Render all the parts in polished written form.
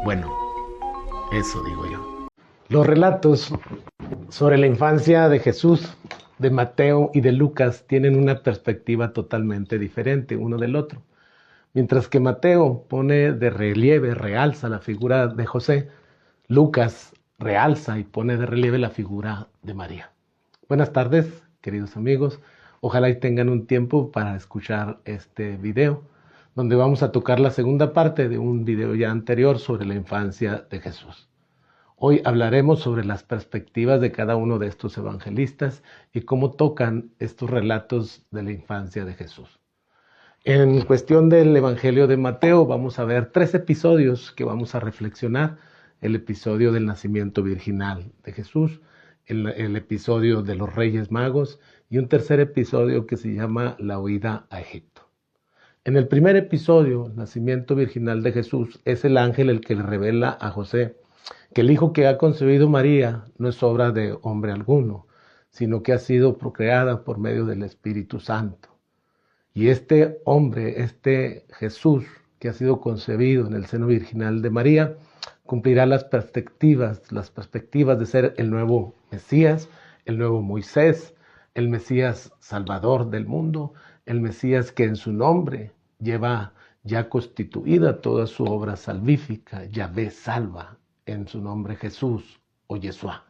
Bueno, eso digo yo. Los relatos sobre la infancia de Jesús, de Mateo y de Lucas tienen una perspectiva totalmente diferente uno del otro. Mientras que Mateo pone de relieve, realza la figura de José, Lucas realza y pone de relieve la figura de María. Buenas tardes, queridos amigos. Ojalá y tengan un tiempo para escuchar este video, donde vamos a tocar la segunda parte de un video ya anterior sobre la infancia de Jesús. Hoy hablaremos sobre las perspectivas de cada uno de estos evangelistas y cómo tocan estos relatos de la infancia de Jesús. En cuestión del Evangelio de Mateo vamos a ver 3 episodios que vamos a reflexionar. El episodio del nacimiento virginal de Jesús, el episodio de los Reyes Magos y un tercer episodio que se llama la huida a Egipto. En el primer episodio, nacimiento virginal de Jesús, es el ángel el que le revela a José que el hijo que ha concebido María no es obra de hombre alguno, sino que ha sido procreada por medio del Espíritu Santo. Y este hombre, este Jesús que ha sido concebido en el seno virginal de María, cumplirá las perspectivas de ser el nuevo Mesías, el nuevo Moisés, el Mesías Salvador del mundo, el Mesías que en su nombre lleva ya constituida toda su obra salvífica, Yahvé salva, en su nombre Jesús o Yeshua.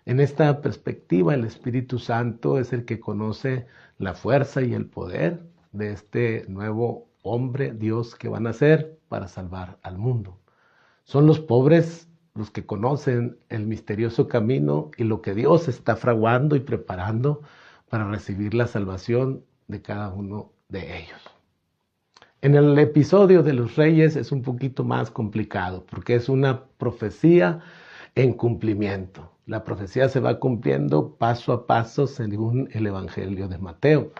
En esta perspectiva, el Espíritu Santo es el que conoce la fuerza y el poder de este nuevo hombre, Dios, que va a nacer para salvar al mundo. Son los pobres los que conocen el misterioso camino y lo que Dios está fraguando y preparando para recibir la salvación de cada uno de ellos. En el episodio de los Reyes es un poquito más complicado porque es una profecía en cumplimiento. La profecía se va cumpliendo paso a paso según el Evangelio de Mateo.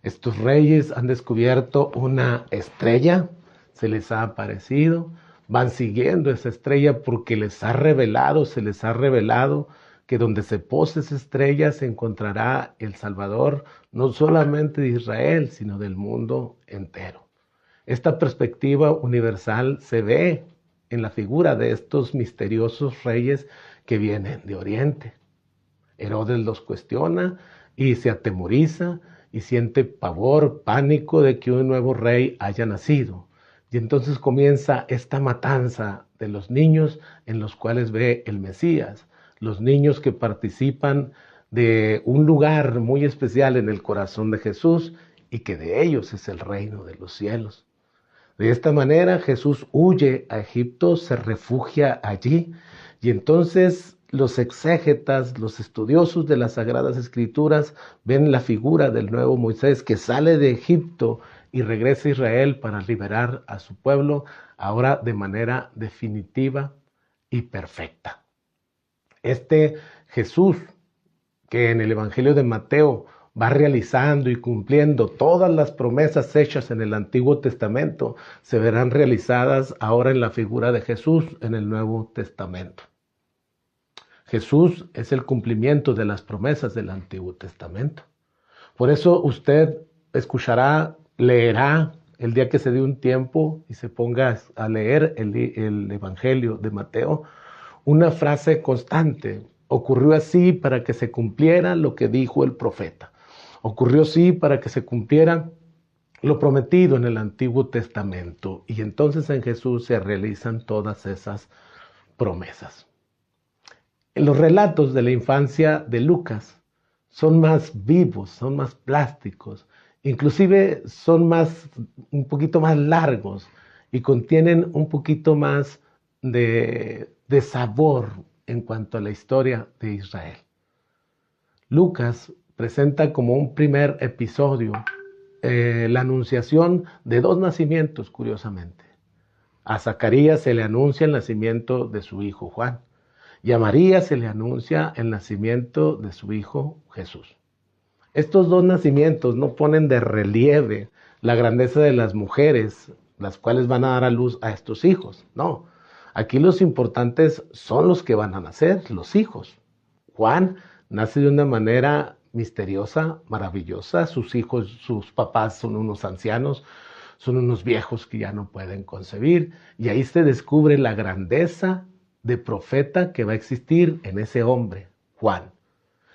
Estos reyes han descubierto una estrella, se les ha aparecido, van siguiendo esa estrella porque se les ha revelado que donde se pose esa estrella se encontrará el Salvador, no solamente de Israel, sino del mundo entero. Esta perspectiva universal se ve en la figura de estos misteriosos reyes que vienen de Oriente. Herodes los cuestiona y se atemoriza y siente pavor, pánico de que un nuevo rey haya nacido. Y entonces comienza esta matanza de los niños en los cuales ve el Mesías, los niños que participan de un lugar muy especial en el corazón de Jesús y que de ellos es el reino de los cielos. De esta manera Jesús huye a Egipto, se refugia allí y entonces los exégetas, los estudiosos de las Sagradas Escrituras ven la figura del nuevo Moisés que sale de Egipto y regresa a Israel para liberar a su pueblo, ahora de manera definitiva y perfecta. Este Jesús que en el Evangelio de Mateo va realizando y cumpliendo todas las promesas hechas en el Antiguo Testamento, se verán realizadas ahora en la figura de Jesús en el Nuevo Testamento. Jesús es el cumplimiento de las promesas del Antiguo Testamento. Por eso usted escuchará, leerá el día que se dé un tiempo y se ponga a leer el Evangelio de Mateo, una frase constante: ocurrió así para que se cumpliera lo que dijo el profeta. Ocurrió así para que se cumpliera lo prometido en el Antiguo Testamento. Y entonces en Jesús se realizan todas esas promesas. En los relatos de la infancia de Lucas son más vivos, son más plásticos, inclusive son un poquito más largos y contienen un poquito más de sabor en cuanto a la historia de Israel. Lucas presenta como un primer episodio la anunciación de 2 nacimientos, curiosamente. A Zacarías se le anuncia el nacimiento de su hijo Juan y a María se le anuncia el nacimiento de su hijo Jesús. Estos 2 nacimientos no ponen de relieve la grandeza de las mujeres, las cuales van a dar a luz a estos hijos. No, aquí los importantes son los que van a nacer, los hijos. Juan nace de una manera misteriosa, maravillosa. Sus hijos, sus papás son unos ancianos. son unos viejos que ya no pueden concebir, y ahí se descubre la grandeza de profeta que va a existir en ese hombre, Juan.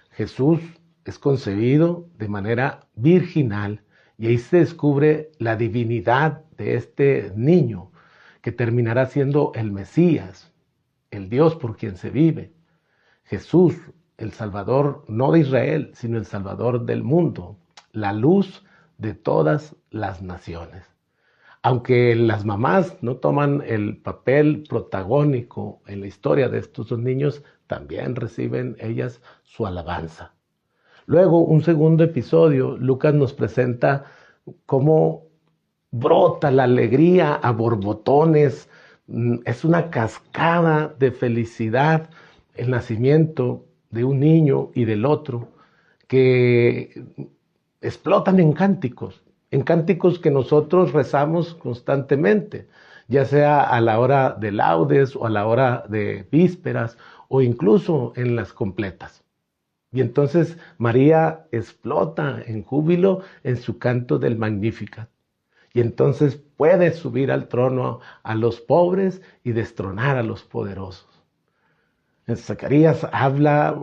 Jesús es concebido de manera virginal, y ahí se descubre la divinidad de este niño, que terminará siendo el Mesías, el Dios por quien se vive. Jesús, el Salvador no de Israel, sino el Salvador del mundo, la luz de todas las naciones. Aunque las mamás no toman el papel protagónico en la historia de estos dos niños, también reciben ellas su alabanza. Luego, un segundo episodio, Lucas nos presenta cómo brota la alegría a borbotones. Es una cascada de felicidad el nacimiento de un niño y del otro, que explotan en cánticos que nosotros rezamos constantemente, ya sea a la hora de laudes o a la hora de vísperas o incluso en las completas. Y entonces María explota en júbilo en su canto del Magnificat. Y entonces puede subir al trono a los pobres y destronar a los poderosos. Zacarías habla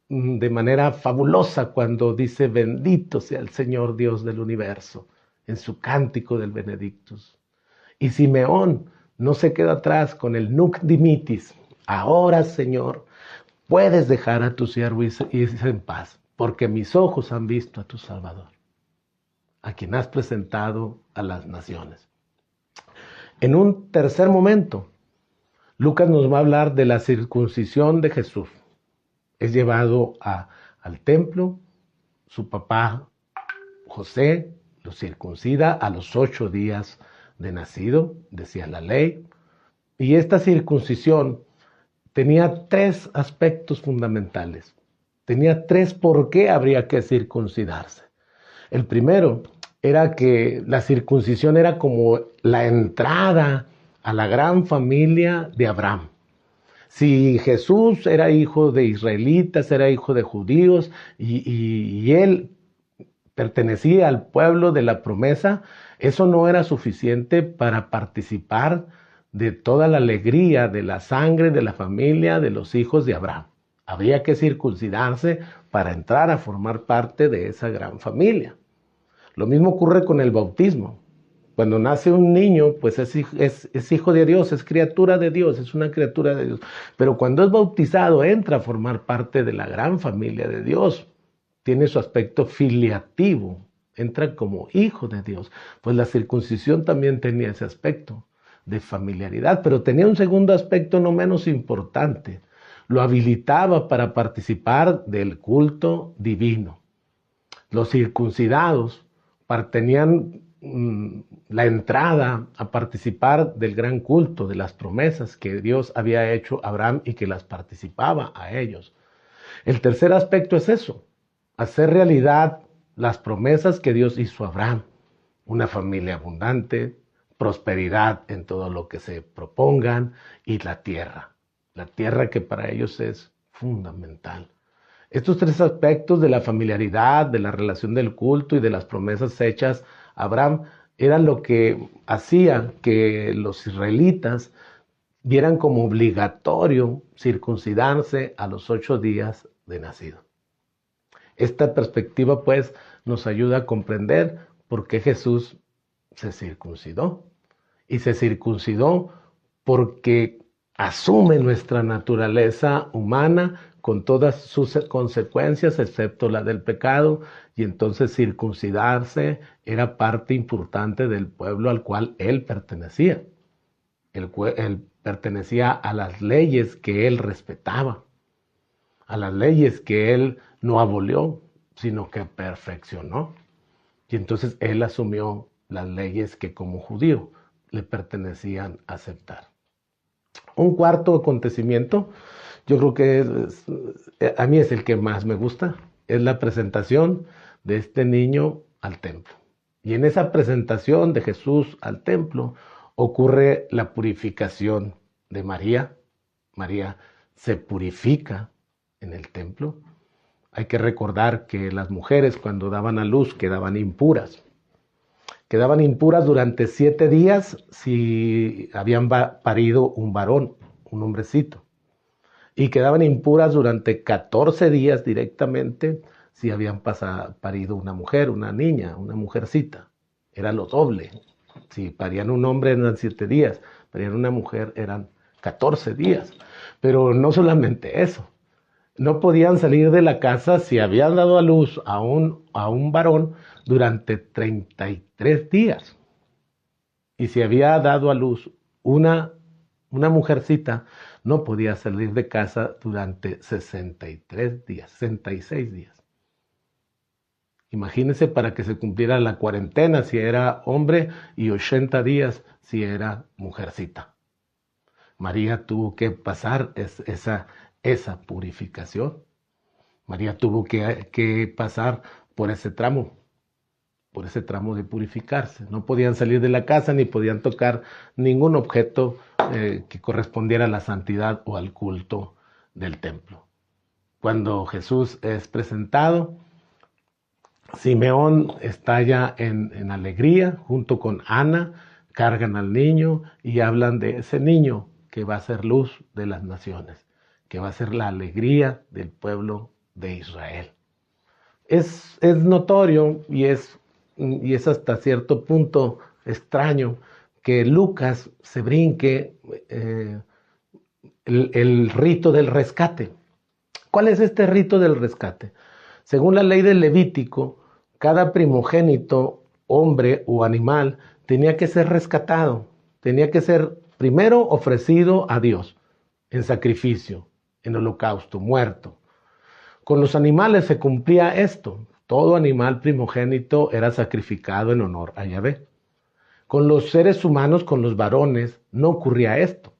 de manera fabulosa cuando dice: bendito sea el Señor Dios del universo, en su cántico del Benedictus. Y Simeón no se queda atrás con el Nunc Dimittis. Ahora, Señor, puedes dejar a tu siervo irse en paz, porque mis ojos han visto a tu Salvador, a quien has presentado a las naciones. En un tercer momento, Lucas nos va a hablar de la circuncisión de Jesús. Es llevado al templo, su papá José lo circuncida a los 8 días de nacido, decía la ley, y esta circuncisión tenía 3 aspectos fundamentales. Tenía 3 por qué habría que circuncidarse. El primero era que la circuncisión era como la entrada a la gran familia de Abraham. Si Jesús era hijo de israelitas, era hijo de judíos, y él pertenecía al pueblo de la promesa, eso no era suficiente para participar de toda la alegría de la sangre de la familia de los hijos de Abraham. Habría que circuncidarse para entrar a formar parte de esa gran familia. Lo mismo ocurre con el bautismo. Cuando nace un niño, pues es hijo de Dios, es criatura de Dios, es una criatura de Dios. Pero cuando es bautizado, entra a formar parte de la gran familia de Dios. Tiene su aspecto filiativo, entra como hijo de Dios. Pues la circuncisión también tenía ese aspecto de familiaridad, pero tenía un segundo aspecto no menos importante. Lo habilitaba para participar del culto divino. Los circuncidados tenían la entrada a participar del gran culto, de las promesas que Dios había hecho a Abraham y que las participaba a ellos. El tercer aspecto es eso: hacer realidad las promesas que Dios hizo a Abraham. Una familia abundante, prosperidad en todo lo que se propongan, y la tierra que para ellos es fundamental. Estos 3 aspectos de la familiaridad, de la relación del culto y de las promesas hechas a Abraham eran lo que hacía que los israelitas vieran como obligatorio circuncidarse a los 8 días de nacido. Esta perspectiva pues nos ayuda a comprender por qué Jesús se circuncidó. Y se circuncidó porque asume nuestra naturaleza humana con todas sus consecuencias, excepto la del pecado, y entonces circuncidarse era parte importante del pueblo al cual él pertenecía. Él pertenecía a las leyes que él respetaba, a las leyes que él no abolió, sino que perfeccionó. Y entonces él asumió las leyes que como judío le pertenecían aceptar. Un cuarto acontecimiento, yo creo que a mí es el que más me gusta, es la presentación de este niño al templo. Y en esa presentación de Jesús al templo ocurre la purificación de María. María se purifica en el templo. Hay que recordar que las mujeres cuando daban a luz quedaban impuras. Quedaban impuras durante 7 días si habían parido un varón, un hombrecito. Y quedaban impuras durante 14 días directamente si habían parido una mujer, una niña, una mujercita. Era lo doble. Si parían un hombre eran 7 días, parían una mujer eran 14 días. Pero no solamente eso. No podían salir de la casa si habían dado a luz a un varón durante 33 días. Y si había dado a luz una mujercita, no podía salir de casa durante 63 días, 66 días. Imagínense para que se cumpliera la cuarentena si era hombre y 80 días si era mujercita. María tuvo que pasar esa purificación. María tuvo que pasar por ese tramo de purificarse. No podían salir de la casa ni podían tocar ningún objeto que correspondiera a la santidad o al culto del templo. Cuando Jesús es presentado, Simeón estalla en alegría junto con Ana, cargan al niño y hablan de ese niño que va a ser luz de las naciones, que va a ser la alegría del pueblo de Israel. Es notorio y es hasta cierto punto extraño que Lucas se brinque el rito del rescate. ¿Cuál es este rito del rescate? Según la ley del Levítico, cada primogénito, hombre o animal, tenía que ser rescatado, tenía que ser primero ofrecido a Dios en sacrificio, en holocausto, muerto. Con los animales se cumplía esto. Todo animal primogénito era sacrificado en honor a Yahvé. Con los seres humanos, con los varones, no ocurría esto.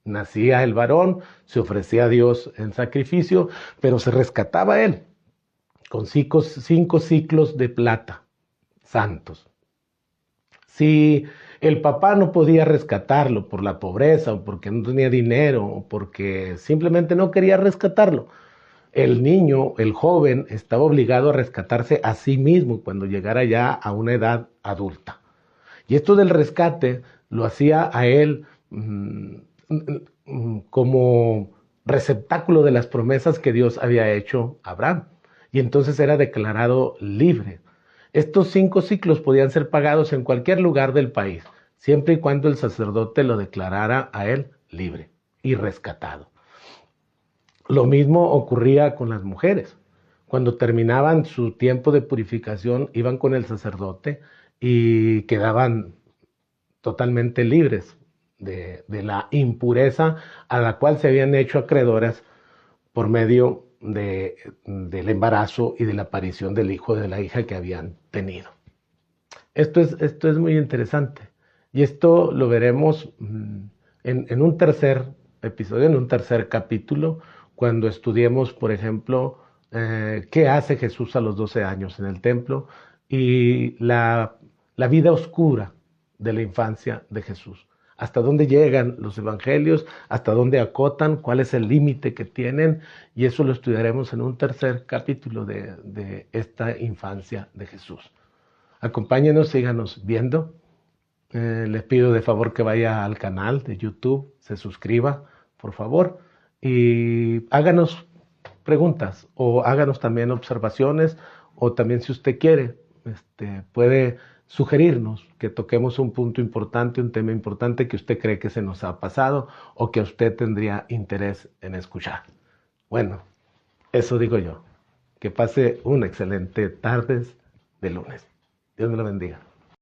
Nacía el varón, se ofrecía a Dios en sacrificio, pero se rescataba él con 5 ciclos de plata santos. Si el papá no podía rescatarlo por la pobreza o porque no tenía dinero o porque simplemente no quería rescatarlo, el niño, el joven, estaba obligado a rescatarse a sí mismo cuando llegara ya a una edad adulta. Y esto del rescate lo hacía a él como receptáculo de las promesas que Dios había hecho a Abraham. Y entonces era declarado libre. Estos 5 ciclos podían ser pagados en cualquier lugar del país, siempre y cuando el sacerdote lo declarara a él libre y rescatado. Lo mismo ocurría con las mujeres. Cuando terminaban su tiempo de purificación, iban con el sacerdote y quedaban totalmente libres de la impureza a la cual se habían hecho acreedoras por medio del embarazo y de la aparición del hijo o de la hija que habían tenido. Esto es muy interesante y esto lo veremos en un tercer episodio, en un tercer capítulo, cuando estudiemos, por ejemplo, qué hace Jesús a los 12 años en el templo y la vida oscura de la infancia de Jesús. Hasta dónde llegan los evangelios, hasta dónde acotan, cuál es el límite que tienen, y eso lo estudiaremos en un tercer capítulo de esta infancia de Jesús. Acompáñenos, síganos viendo. Les pido de favor que vaya al canal de YouTube, se suscriba, por favor, y háganos preguntas o háganos también observaciones, o también si usted quiere, puede sugerirnos que toquemos un punto importante, un tema importante que usted cree que se nos ha pasado o que usted tendría interés en escuchar. Bueno, eso digo yo. Que pase una excelente tarde de lunes. Dios me lo bendiga.